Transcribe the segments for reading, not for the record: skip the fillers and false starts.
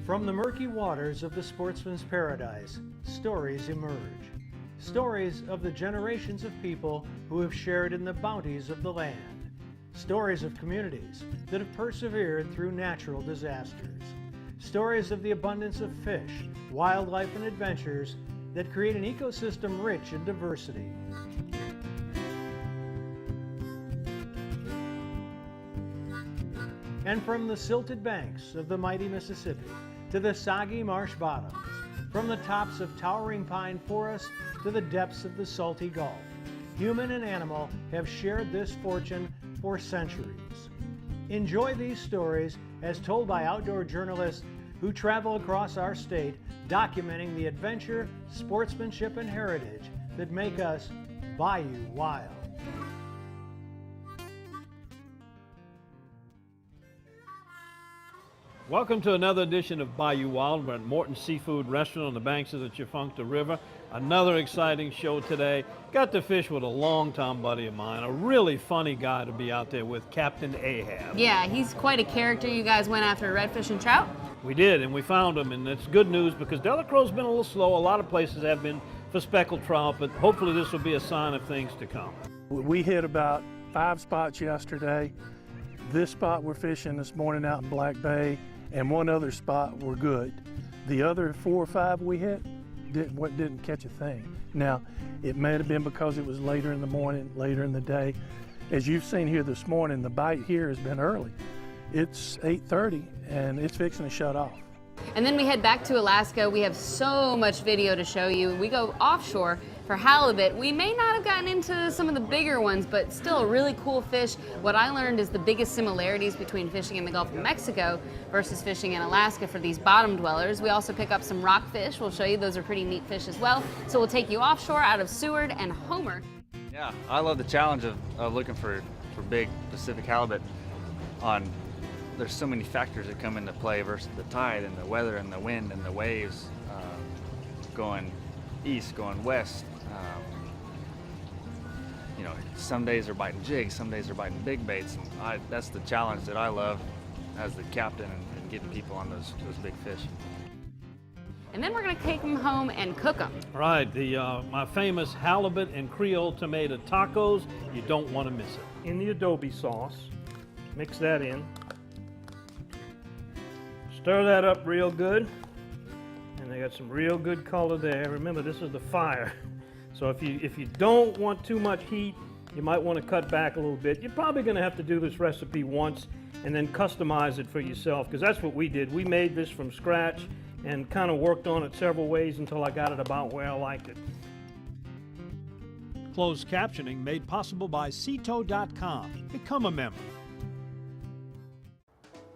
From the murky waters of the sportsman's paradise, stories emerge. Stories of the generations of people who have shared in the bounties of the land. Stories of communities that have persevered through natural disasters. Stories of the abundance of fish, wildlife, and adventures that create an ecosystem rich in diversity. And from the silted banks of the mighty Mississippi to the soggy marsh bottoms, from the tops of towering pine forests to the depths of the salty Gulf, human and animal have shared this fortune for centuries. Enjoy these stories as told by outdoor journalists who travel across our state, documenting the adventure, sportsmanship, and heritage that make us Bayou Wild. Welcome to another edition of Bayou Wild. We're at Morton's Seafood Restaurant on the banks of the Tchefuncte River. Another exciting show today. Got to fish with a longtime buddy of mine, a really funny guy to be out there with, Captain Ahab. Yeah, he's quite a character. You guys went after redfish and trout? We did, and we found him, and it's good news because Delacroix's been a little slow. A lot of places have been for speckled trout, but hopefully this will be a sign of things to come. We hit about 5 spots yesterday. This spot we're fishing this morning out in Black Bay, and one other spot we're good. The other 4 or 5 we hit didn't catch a thing. Now, it may have been because it was later in the morning, later in the day. As you've seen here this morning, the bite here has been early. It's 8:30 and it's fixing to shut off. And then we head back to Alaska. We have so much video to show you. We go offshore for halibut. We may not have gotten into some of the bigger ones, but still a really cool fish. What I learned is the biggest similarities between fishing in the Gulf of Mexico versus fishing in Alaska for these bottom dwellers. We also pick up some rockfish. We'll show you those are pretty neat fish as well. So we'll take you offshore out of Seward and Homer. Yeah, I love the challenge of looking for big Pacific halibut. There's so many factors that come into play versus the tide and the weather and the wind and the waves going east, going west. You know, some days are biting jigs, some days are biting big baits, and that's the challenge that I love as the captain and getting people on those big fish. And then we're going to take them home and cook them. Right, my famous halibut and Creole tomato tacos. You don't want to miss it. In the adobe sauce, mix that in. Stir that up real good, and they got some real good color there. Remember, this is the fire, so if you don't want too much heat, you might want to cut back a little bit. You're probably going to have to do this recipe once and then customize it for yourself, because that's what we did. We made this from scratch and kind of worked on it several ways until I got it about where I liked it. Closed captioning made possible by Ceto.com. Become a member.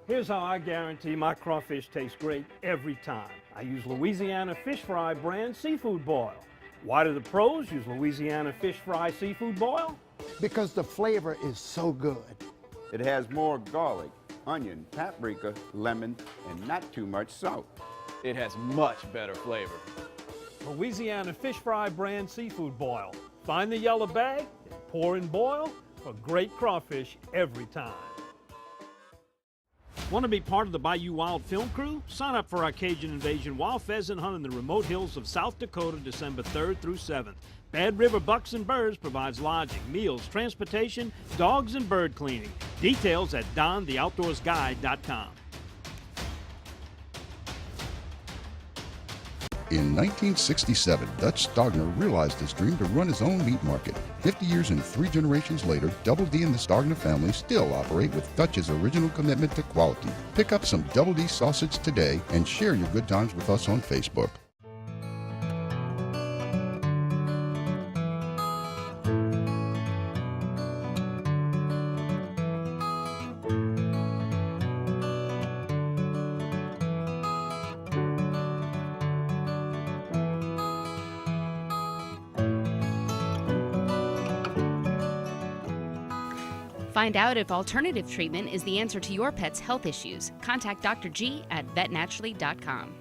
Here's how I guarantee my crawfish taste great every time. I use Louisiana Fish Fry brand seafood boil. Why do the pros use Louisiana Fish Fry seafood boil? Because the flavor is so good. It has more garlic, onion, paprika, lemon, and not too much salt. It has much better flavor. Louisiana Fish Fry brand seafood boil. Find the yellow bag and pour in boil for great crawfish every time. Want to be part of the Bayou Wild film crew? Sign up for our Cajun Invasion wild pheasant hunt in the remote hills of South Dakota, December 3rd through 7th. Bad River Bucks and Birds provides lodging, meals, transportation, dogs, and bird cleaning. Details at dontheoutdoorsguide.com. In 1967, Dutch Stogner realized his dream to run his own meat market. 50 years and 3 generations later, Double D and the Stogner family still operate with Dutch's original commitment to quality. Pick up some Double D sausage today and share your good times with us on Facebook. Find out if alternative treatment is the answer to your pet's health issues. Contact Dr. G at vetnaturally.com.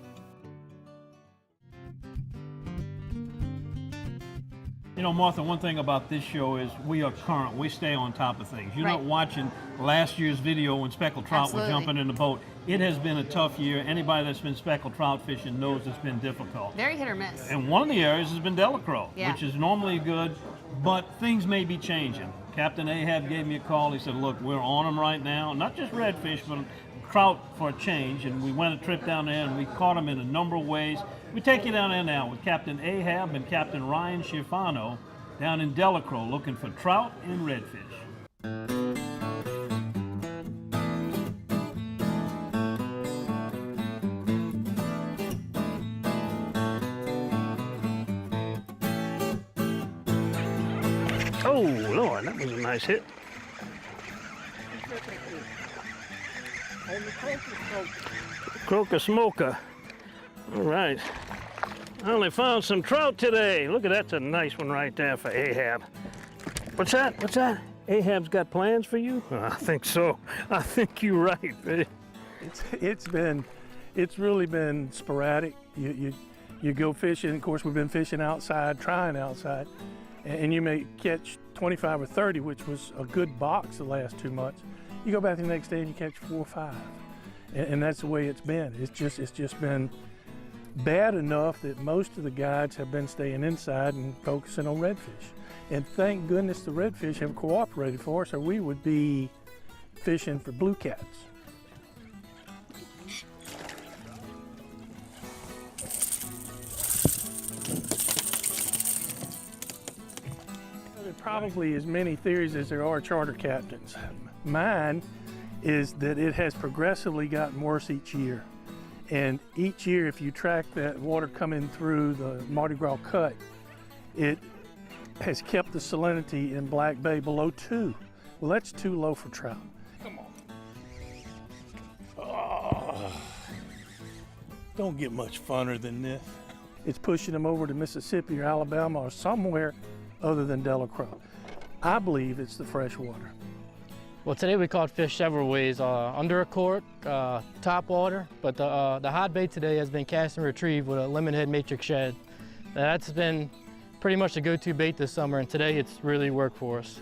You know, Martha, one thing about this show is we are current. We stay on top of things. You're Right. not watching last year's video when speckled trout Absolutely. were jumping in the boat. It has been a tough year. Anybody that's been speckled trout fishing knows it's been difficult. Very hit or miss. And one of the areas has been Delacroix, Yeah. which is normally good, but things may be changing. Captain Ahab gave me a call. He said, look, we're on them right now. Not just redfish, but trout for a change. And we went a trip down there and we caught them in a number of ways. We take you down there now with Captain Ahab and Captain Ryan Schifano down in Delacroix looking for trout and redfish. Oh, Lord, that was a nice hit. Croaker smoker. All right. I only found some trout today. Look at that, that's a nice one right there for Ahab. What's that? What's that? Ahab's got plans for you? I think so. I think you're right, man. It's really been sporadic. You go fishing. Of course, we've been fishing outside, trying outside, and you may catch 25 or 30, which was a good box the last 2 months. You go back the next day and you catch 4 or 5, and that's the way it's been. It's just been bad enough that most of the guides have been staying inside and focusing on redfish. And thank goodness the redfish have cooperated for us, or we would be fishing for blue cats. There are probably as many theories as there are charter captains. Mine is that it has progressively gotten worse each year. And each year, if you track that water coming through the Mardi Gras cut, it has kept the salinity in Black Bay below 2. Well, that's too low for trout. Come on. Oh, don't get much funner than this. It's pushing them over to Mississippi or Alabama or somewhere other than Delacroix. I believe it's the fresh water. Well, today we caught fish several ways, under a cork, top water, but the hot bait today has been cast and retrieved with a lemon head matrix shad. That's been pretty much the go-to bait this summer, and today it's really worked for us.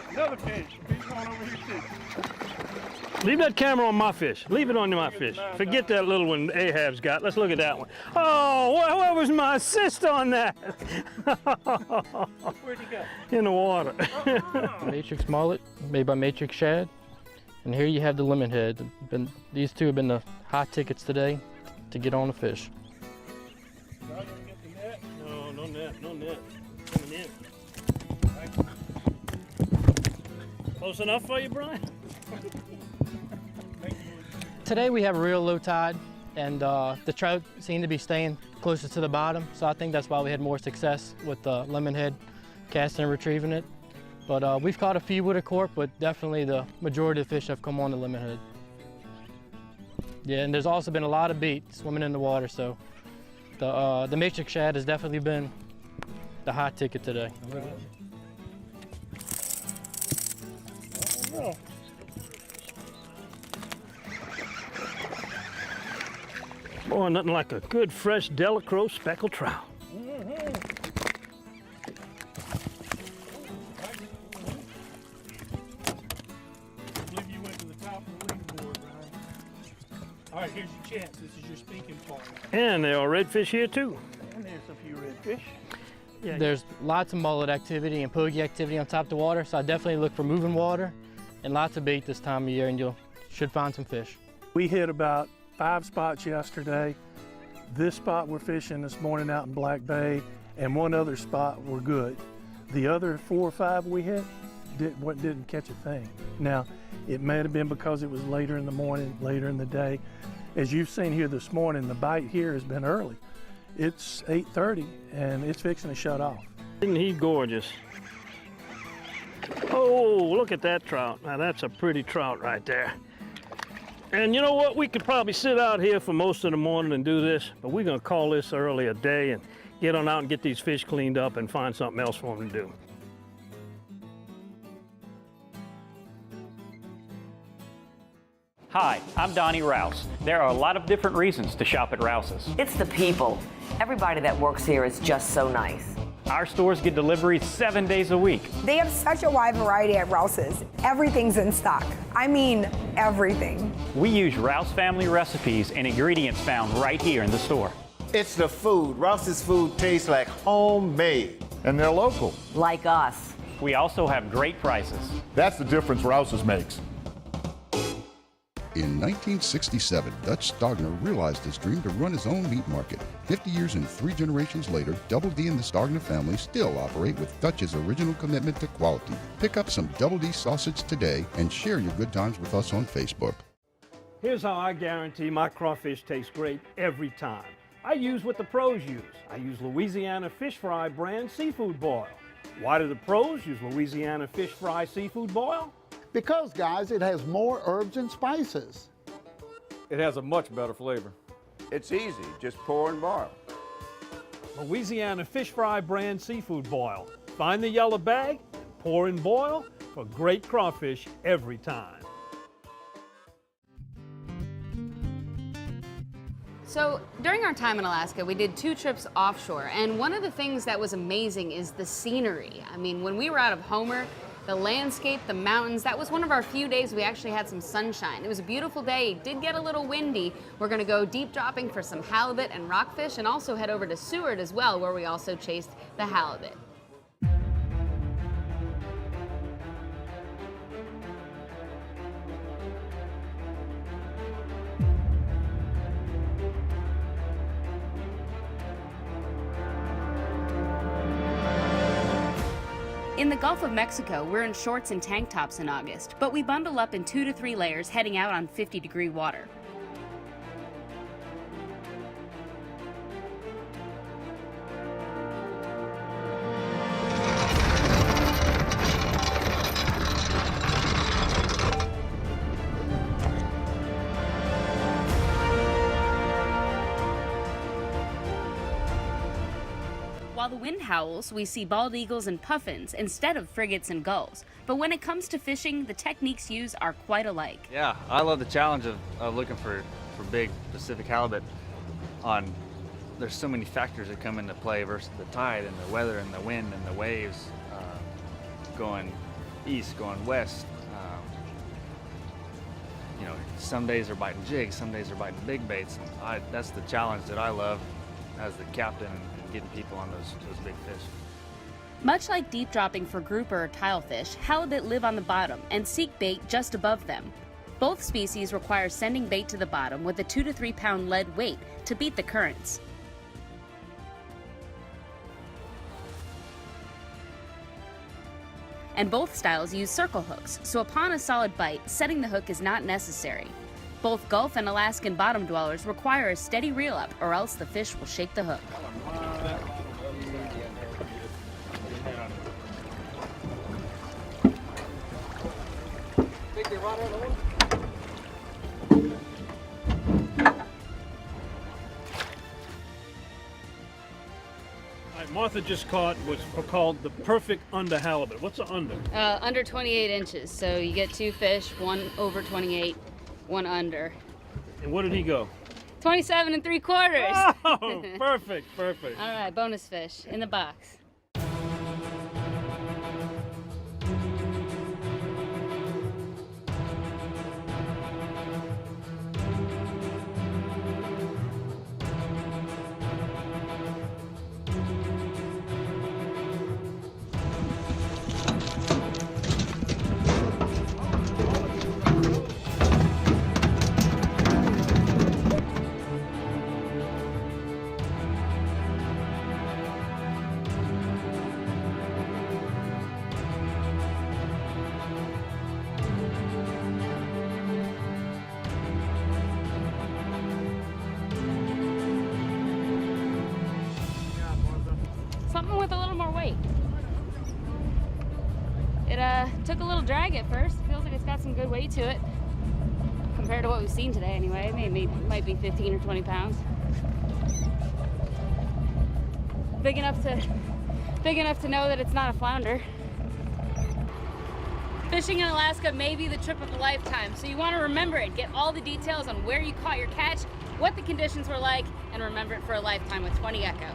Another fish. Fish going over here too. Leave that camera on my fish. Leave it on my fish. Forget that little one Ahab's got. Let's look at that one. Oh, where was my assist on that? Where'd he go? In the water. Matrix mullet, made by Matrix Shad. And here you have the lemon head. These two have been the hot tickets today to get on the fish. No, no net, no net. Coming in. Close enough for you, Brian? Today we have a real low tide, and the trout seem to be staying closer to the bottom, so I think that's why we had more success with the lemon head casting and retrieving it. But we've caught a few with a cork, but definitely the majority of the fish have come on the lemon head. Yeah, and there's also been a lot of bait swimming in the water, so the matrix shad has definitely been the hot ticket today. Oh. Boy, nothing like a good, fresh Delacroix speckled trout. I believe you went to the top of the leaderboard, Ryan. All right, here's your chance. This is your speaking part. And there are redfish here too. And there's a few redfish. Yeah, There's lots of mullet activity and pogie activity on top of the water, so I definitely look for moving water and lots of bait this time of year, and you should find some fish. We hit about 5 spots yesterday. This spot we're fishing this morning out in Black Bay, and one other spot we're good. The other 4 or 5 we hit didn't catch a thing. Now, it may have been because it was later in the morning, later in the day. As you've seen here this morning, the bite here has been early. It's 8:30 and it's fixing to shut off. Isn't he gorgeous? Oh, look at that trout. Now that's a pretty trout right there. And you know what? We could probably sit out here for most of the morning and do this, but we're gonna call this early a day and get on out and get these fish cleaned up and find something else for them to do. Hi, I'm Donnie Rouse. There are a lot of different reasons to shop at Rouse's. It's the people. Everybody that works here is just so nice. Our stores get deliveries 7 days a week. They have such a wide variety at Rouse's. Everything's in stock. I mean, everything. We use Rouse family recipes and ingredients found right here in the store. It's the food. Rouse's food tastes like homemade. And they're local. Like us. We also have great prices. That's the difference Rouse's makes. In 1967, Dutch Stogner realized his dream to run his own meat market. 50 years and 3 generations later, Double D and the Stogner family still operate with Dutch's original commitment to quality. Pick up some Double D sausage today and share your good times with us on Facebook. Here's how I guarantee my crawfish tastes great every time. I use what the pros use. I use Louisiana Fish Fry brand seafood boil. Why do the pros use Louisiana Fish Fry seafood boil? Because, guys, it has more herbs and spices. It has a much better flavor. It's easy, just pour and boil. Louisiana Fish Fry brand seafood boil. Find the yellow bag, pour and boil for great crawfish every time. So during our time in Alaska, we did 2 trips offshore, and one of the things that was amazing is the scenery. I mean, when we were out of Homer, the landscape, the mountains, that was one of our few days we actually had some sunshine. It was a beautiful day. It did get a little windy. We're gonna go deep dropping for some halibut and rockfish and also head over to Seward as well, where we also chased the halibut. In the Gulf of Mexico, we're in shorts and tank tops in August, but we bundle up in 2 to 3 layers heading out on 50-degree water. While the wind howls, we see bald eagles and puffins instead of frigates and gulls. But when it comes to fishing, the techniques used are quite alike. Yeah, I love the challenge of looking for big Pacific halibut. There's so many factors that come into play versus the tide and the weather and the wind and the waves going east, going west. You know, some days are biting jigs, some days are biting big baits. And that's the challenge that I love as the captain. Getting people on those big fish. Much like deep dropping for grouper or tilefish, halibut live on the bottom and seek bait just above them. Both species require sending bait to the bottom with a 2 to 3 pound lead weight to beat the currents. And both styles use circle hooks, so upon a solid bite, setting the hook is not necessary. Both Gulf and Alaskan bottom dwellers require a steady reel up or else the fish will shake the hook. Martha just caught what's called the perfect under halibut. What's the under? Under 28 inches, so you get 2 fish, one over 28, one under. And what did he go? 27 3/4. Oh, perfect, perfect. All right, bonus fish in the box. Something with a little more weight. It took a little drag at first. Feels like it's got some good weight to it. Compared to what we've seen today anyway. Maybe might be 15 or 20 pounds. Big enough to know that it's not a flounder. Fishing in Alaska may be the trip of a lifetime, so you want to remember it. Get all the details on where you caught your catch, what the conditions were like, and remember it for a lifetime with 20 Echo.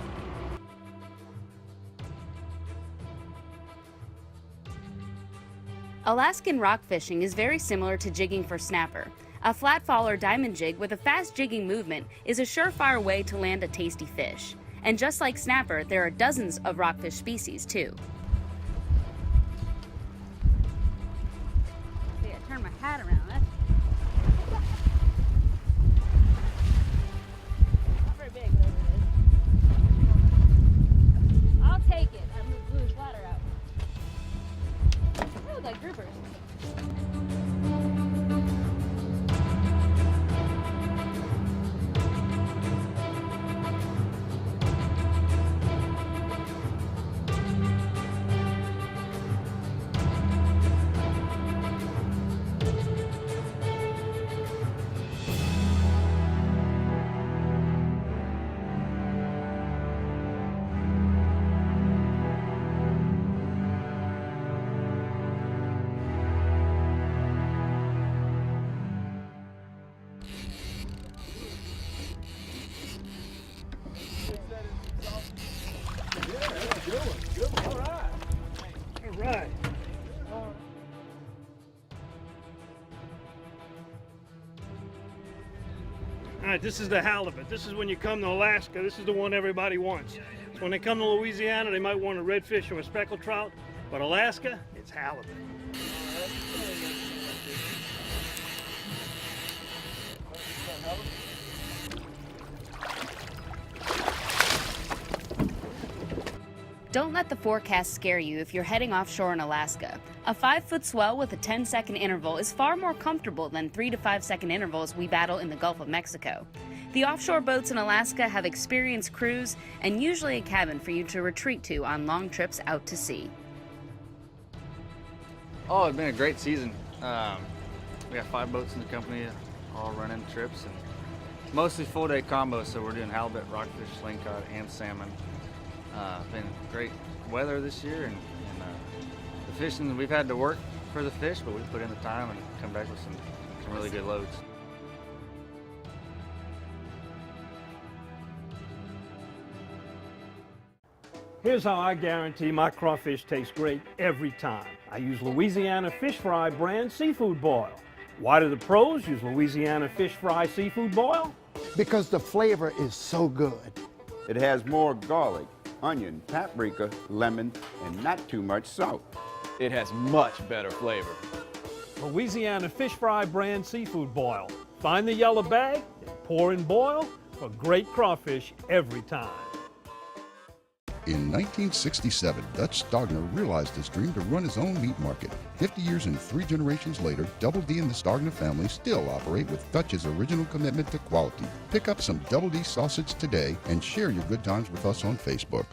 Alaskan rock fishing is very similar to jigging for snapper. A flat fall or diamond jig with a fast jigging movement is a surefire way to land a tasty fish. And just like snapper, there are dozens of rockfish species too. See, I turned my hat around. Not very big, whatever it is. I'll take it. I'm gonna blew his ladder out. They look like groupers. All right, this is the halibut. This is when you come to Alaska. This is the one everybody wants. So when they come to Louisiana, they might want a redfish or a speckled trout, but Alaska, it's halibut. Don't let the forecast scare you if you're heading offshore in Alaska. A 5-foot swell with a 10-second interval is far more comfortable than 3 to 5 second intervals we battle in the Gulf of Mexico. The offshore boats in Alaska have experienced crews and usually a cabin for you to retreat to on long trips out to sea. Oh, it's been a great season. We got 5 boats in the company, all running trips, and mostly full-day combos, so we're doing halibut, rockfish, slingcod, and salmon. Been great weather this year, and the fishing, we've had to work for the fish, but we put in the time and come back with some really good loads. Here's how I guarantee my crawfish taste great every time. I use Louisiana Fish Fry brand seafood boil. Why do the pros use Louisiana Fish Fry seafood boil? Because the flavor is so good. It has more garlic, onion, paprika, lemon, and not too much salt. It has much better flavor. Louisiana Fish Fry brand seafood boil. Find the yellow bag, pour and boil for great crawfish every time. In 1967, Dutch Stogner realized his dream to run his own meat market. 50 years and 3 generations later, Double D and the Stogner family still operate with Dutch's original commitment to quality. Pick up some Double D sausage today and share your good times with us on Facebook.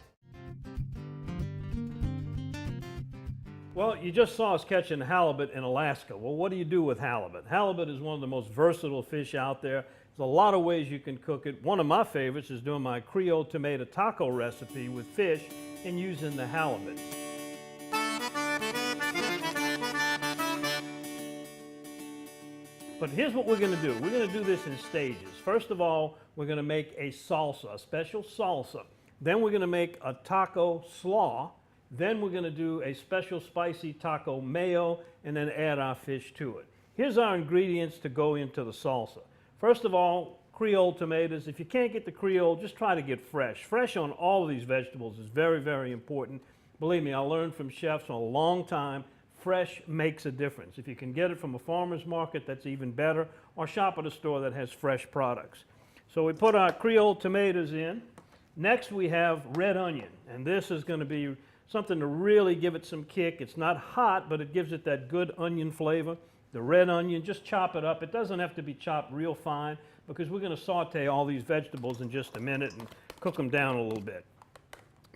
Well, you just saw us catching halibut in Alaska. Well, what do you do with halibut? Halibut is one of the most versatile fish out there. There's a lot of ways you can cook it. One of my favorites is doing my Creole tomato taco recipe with fish and using the halibut. But here's what we're going to do. We're going to do this in stages. First of all, we're going to make a salsa, a special salsa. Then we're going to make a taco slaw. Then we're going to do a special spicy taco mayo and then add our fish to it. Here's our ingredients to go into the salsa. First of all, Creole tomatoes. If you can't get the Creole, just try to get fresh. Fresh on all of these vegetables is very, very important. Believe me, I learned from chefs for a long time, fresh makes a difference. If you can get it from a farmer's market, that's even better, or shop at a store that has fresh products. So we put our Creole tomatoes in. Next we have red onion, and this is going to be something to really give it some kick. It's not hot, but it gives it that good onion flavor. The red onion, just chop it up. It doesn't have to be chopped real fine because we're going to saute all these vegetables in just a minute and cook them down a little bit.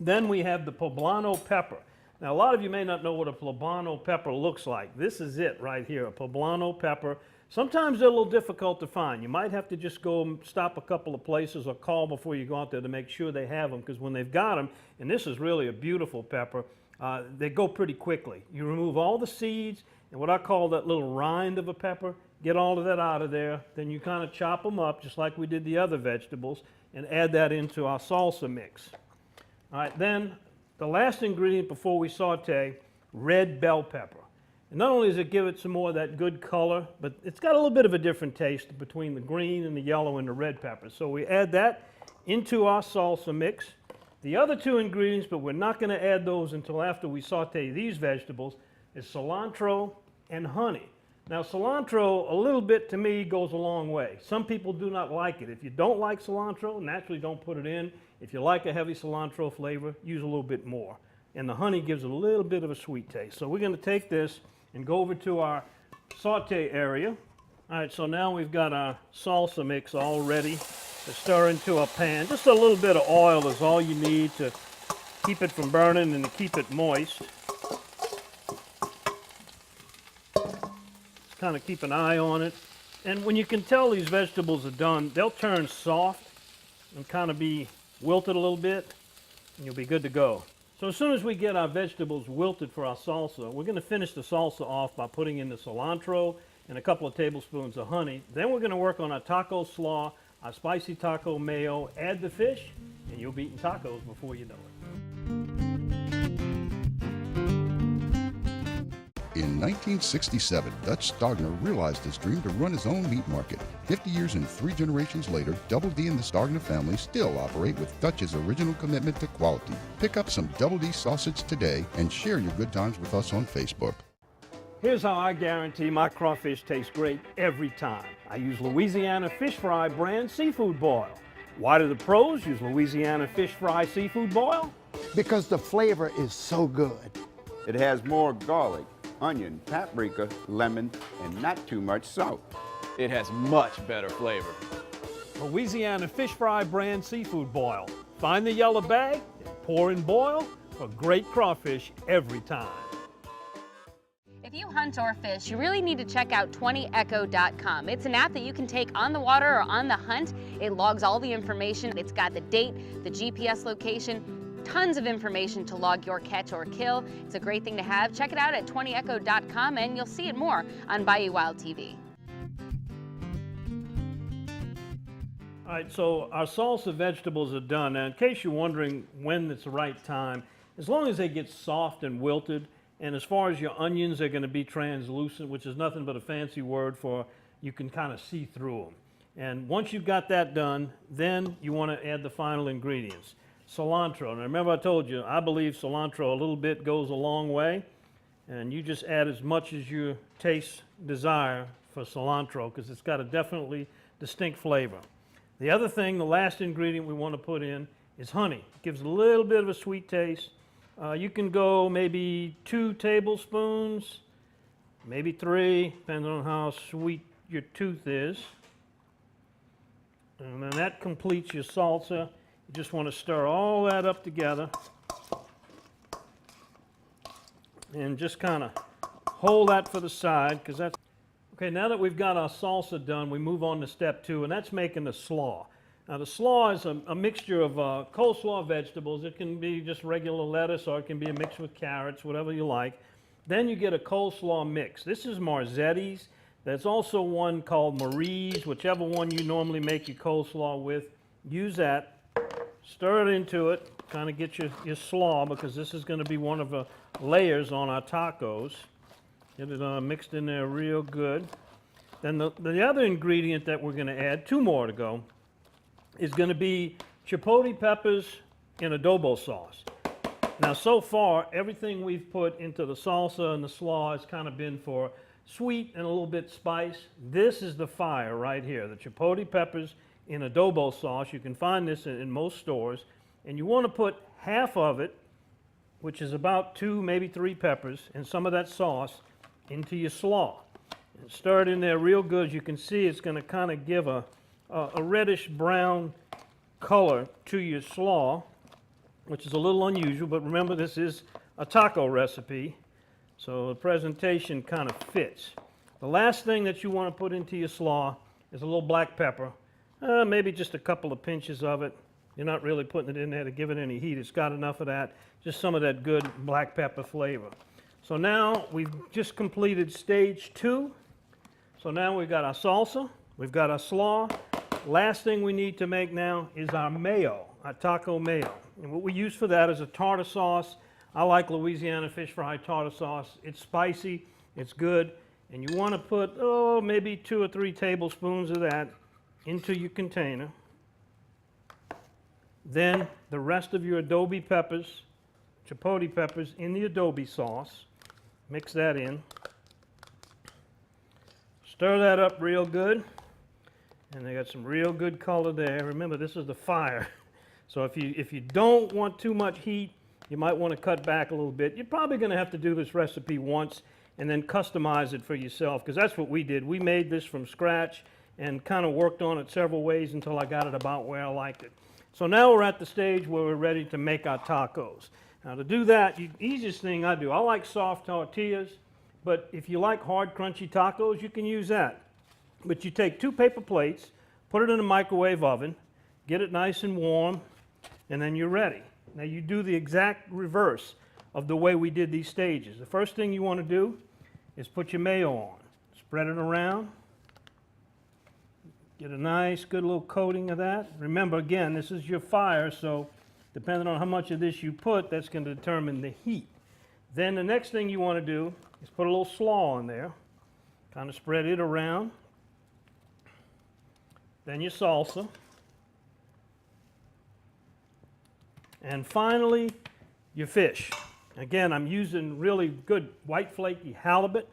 Then we have the poblano pepper. Now, a lot of you may not know what a poblano pepper looks like. This is it right here, a poblano pepper. Sometimes they're a little difficult to find. You might have to just go and stop a couple of places or call before you go out there to make sure they have them, because when they've got them, and this is really a beautiful pepper, they go pretty quickly. You remove all the seeds and what I call that little rind of a pepper, get all of that out of there. Then you kind of chop them up just like we did the other vegetables and add that into our salsa mix. All right, then the last ingredient before we saute, red bell pepper. And not only does it give it some more of that good color, but it's got a little bit of a different taste between the green and the yellow and the red pepper. So we add that into our salsa mix. The other two ingredients, but we're not going to add those until after we saute these vegetables, is cilantro and honey. Now cilantro, a little bit to me, goes a long way. Some people do not like it. If you don't like cilantro, naturally don't put it in. If you like a heavy cilantro flavor, use a little bit more. And the honey gives it a little bit of a sweet taste. So we're going to take this and go over to our saute area. All right, so now we've got our salsa mix all ready to stir into a pan. Just a little bit of oil is all you need to keep it from burning and to keep it moist. Just kind of keep an eye on it. And when you can tell these vegetables are done, they'll turn soft and kind of be wilted a little bit, and you'll be good to go. So as soon as we get our vegetables wilted for our salsa, we're going to finish the salsa off by putting in the cilantro and a couple of tablespoons of honey. Then we're going to work on our taco slaw, our spicy taco mayo, add the fish, and you'll be eating tacos before you know it. In 1967, Dutch Stogner realized his dream to run his own meat market. 50 years and 3 generations later, Double D and the Stogner family still operate with Dutch's original commitment to quality. Pick up some Double D sausage today and share your good times with us on Facebook. Here's how I guarantee my crawfish tastes great every time. I use Louisiana Fish Fry brand seafood boil. Why do the pros use Louisiana Fish Fry seafood boil? Because the flavor is so good. It has more garlic, onion, paprika, lemon, and not too much salt. It has much better flavor. Louisiana Fish Fry brand seafood boil. Find the yellow bag and pour in boil for great crawfish every time. If you hunt or fish, you really need to check out 20echo.com. It's an app that you can take on the water or on the hunt. It logs all the information. It's got the date, the GPS location, tons of information to log your catch or kill. It's a great thing to have. Check it out at 20echo.com and you'll see it more on Bayou Wild TV. All right, so our salsa vegetables are done. Now, in case you're wondering when it's the right time, as long as they get soft and wilted, and as far as your onions, they're going to be translucent, which is nothing but a fancy word for you can kind of see through them. And once you've got that done, then you want to add the final ingredients. Cilantro. Now remember I told you, I believe cilantro a little bit goes a long way, and you just add as much as your taste desire for cilantro because it's got a definitely distinct flavor. The other thing, the last ingredient we want to put in is honey. It gives a little bit of a sweet taste. You can go maybe 2 tablespoons, maybe 3, depending on how sweet your tooth is. And then that completes your salsa. You just want to stir all that up together and just kind of hold that for the side because that's okay. Now that we've got our salsa done, we move on to step 2, and that's making the slaw. Now the slaw is a mixture of coleslaw vegetables. It can be just regular lettuce or it can be a mix with carrots, whatever you like. Then you get a coleslaw mix. This is Marzetti's. There's also one called Marie's, whichever one you normally make your coleslaw with. Use that. Stir it into it, kind of get your slaw because this is going to be one of the layers on our tacos. Get it mixed in there real good. Then the other ingredient that we're going to add, 2 more to go, is going to be chipotle peppers in adobo sauce. Now so far, everything we've put into the salsa and the slaw has kind of been for sweet and a little bit spice. This is the fire right here, the chipotle peppers in adobo sauce. You can find this in most stores. And you want to put half of it, which is about 2, maybe 3 peppers, and some of that sauce into your slaw. And stir it in there real good. You can see it's going to kind of give a reddish brown color to your slaw, which is a little unusual, but remember this is a taco recipe, so the presentation kind of fits. The last thing that you want to put into your slaw is a little black pepper, maybe just a couple of pinches of it. You're not really putting it in there to give it any heat. It's got enough of that, just some of that good black pepper flavor. So now we've just completed stage 2. So now we've got our salsa, we've got our slaw. Last thing we need to make now is our mayo, our taco mayo. And what we use for that is a tartar sauce. I like Louisiana Fish Fry tartar sauce. It's spicy, It's good. And you want to put, maybe 2 or 3 tablespoons of that into your container. Then the rest of your adobe peppers, chipotle peppers, in the adobe sauce. Mix that in. Stir that up real good. And they got some real good color there. Remember, this is the fire. So if you don't want too much heat, you might want to cut back a little bit. You're probably going to have to do this recipe once and then customize it for yourself, because that's what we did. We made this from scratch and kind of worked on it several ways until I got it about where I liked it. So now we're at the stage where we're ready to make our tacos. Now to do that, the easiest thing I do, I like soft tortillas, but if you like hard, crunchy tacos, you can use that. But you take 2 paper plates, put it in a microwave oven, get it nice and warm, and then you're ready. Now you do the exact reverse of the way we did these stages. The first thing you want to do is put your mayo on. Spread it around. Get a nice, good little coating of that. Remember, again, this is your fire, so depending on how much of this you put, that's going to determine the heat. Then the next thing you want to do is put a little slaw on there. Kind of spread it around. Then your salsa. And finally, your fish. Again, I'm using really good white flaky halibut.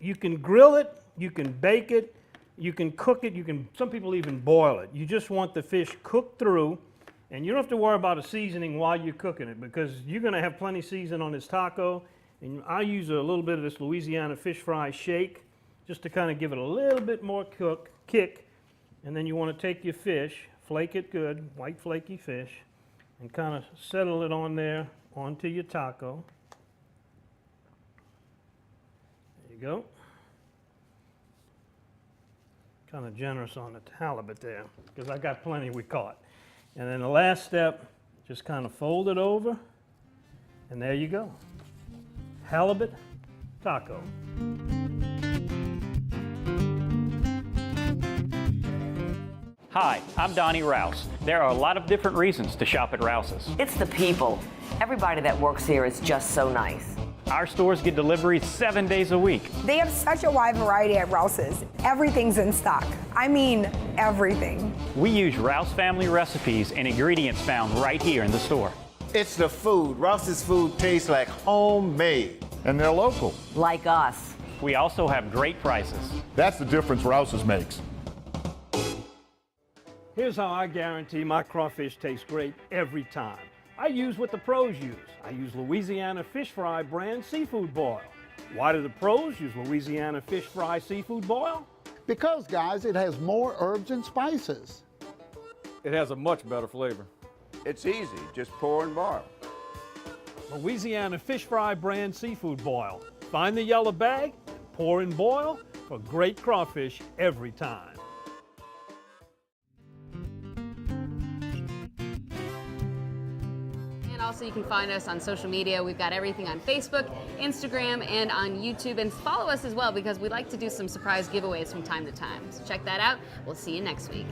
You can grill it, you can bake it, you can cook it, some people even boil it. You just want the fish cooked through, and you don't have to worry about a seasoning while you're cooking it, because you're going to have plenty season on this taco. And I use a little bit of this Louisiana fish fry shake just to kind of give it a little bit more kick. And then you want to take your fish, flake it good, white flaky fish, and kind of settle it on there onto your taco. There you go. Kind of generous on the halibut there, because I got plenty we caught. And then the last step, just kind of fold it over, and there you go. Halibut taco. Hi, I'm Donnie Rouse. There are a lot of different reasons to shop at Rouse's. It's the people. Everybody that works here is just so nice. Our stores get deliveries 7 days a week. They have such a wide variety at Rouse's. Everything's in stock. I mean, everything. We use Rouse family recipes and ingredients found right here in the store. It's the food. Rouse's food tastes like homemade. And they're local. Like us. We also have great prices. That's the difference Rouse's makes. Here's how I guarantee my crawfish tastes great every time. I use what the pros use. I use Louisiana Fish Fry brand seafood boil. Why do the pros use Louisiana Fish Fry seafood boil? Because, guys, it has more herbs and spices. It has a much better flavor. It's easy, just pour and boil. Louisiana Fish Fry brand seafood boil. Find the yellow bag, pour and boil for great crawfish every time. Also, you can find us on social media. We've got everything on Facebook, Instagram, and on YouTube. And follow us as well, because we like to do some surprise giveaways from time to time. So check that out. We'll see you next week.